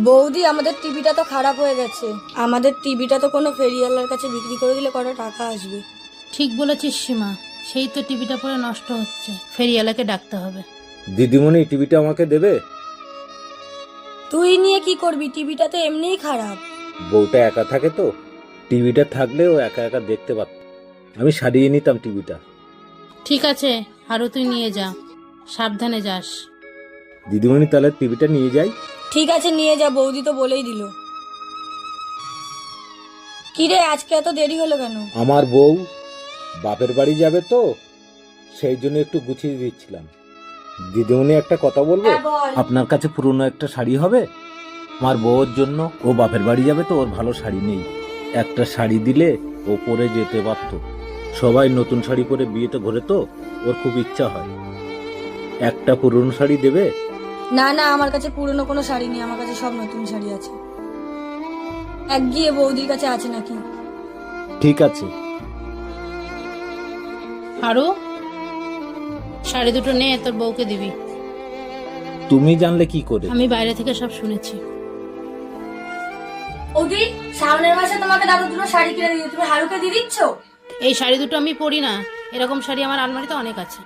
বৌদি, আমাদের টিভিটা তো খারাপ হয়ে গেছে। আমাদের টিভিটা তো কোনো ফেরিওয়ালার কাছে বিক্রি করে দিলে কত টাকা আসবে। ঠিক বলেছিস সীমা, সেই তো টিভিটা পরে নষ্ট হচ্ছে, ফেরিওয়ালাকে ডাকতে হবে। দিদিমণি, টিভিটা আমাকে দেবে? তুই নিয়ে কি করবি? টিভিটা তো এমনিই খারাপ। বউটা একা থাকে তো, টিভিটা থাকলে ও একা একা দেখতে পারত। আমি সারিয়ে নিতাম টিভিটা। ঠিক আছে, আরও তুই নিয়ে যা, সাবধানে যাস। দিদিমণি, তাহলে টিভিটা নিয়ে যাই? ঠিক আছে, নিয়ে যা, বৌদি তো বলেই দিল। কিরে, আজকে এত দেরি হলো কেন? আমার বউ বাপের বাড়ি যাবে তো, সেই জন্য একটু গুছিয়ে দিচ্ছিলাম। দিদিমণি, একটা কথা বলবো? হ্যাঁ, বল। আপনার কাছে পুরনো একটা শাড়ি হবে? আমার বউর জন্য, ও বাপের বাড়ি যাবে তো, ওর ভালো শাড়ি নেই। একটা শাড়ি দিলে ও পরে যেতে পারতো। সবাই নতুন শাড়ি পরে বিয়েতে ঘোরে তো, ওর খুব ইচ্ছা হয়। একটা পুরনো শাড়ি দেবে? না না, আমার কাছে পুরনো কোনো শাড়ি নেই, আমার কাছে সব নতুন শাড়ি আছে। এক গিয়ে বৌদির কাছে আছে নাকি? ঠিক আছে। আরও শাড়ি দুটো নে, তোর বউকে দিবি। তুমি জানলে কি করে? আমি বাইরে থেকে সব শুনেছি। বৌদি, সামনের মাসে তোমাকে দাদু দুটো শাড়ি কিনে দিই, তুমি হারুকে দিয়ে দিচ্ছ? এই শাড়ি দুটো আমি পরি না, এরকম শাড়ি আমার আলমারিতে অনেক আছে।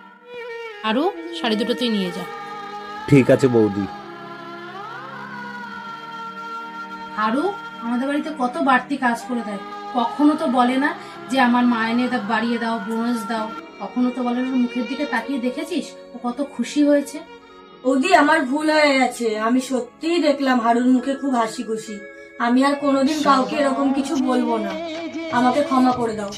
আরও শাড়ি দুটো তুই নিয়ে যা। ঠিক আছে বৌদি। আরও আমাদের বাড়িতে কত বাড়তি কাজ করে দেয়, কখনো তো বলে না যে আমার মাইনে বাড়িয়ে দাও, বোনাস দাও। কখনো তো বলে না। মুখের দিকে তাকিয়ে দেখেছিস ও কত খুশি হয়েছে। বৌদি, আমার ভুল হয়ে গেছে। আমি সত্যিই দেখলাম হারুর মুখে খুব হাসি খুশি। আমি আর কোনোদিন কাউকে এরকম কিছু বলবো না। আমাকে ক্ষমা করে দাও।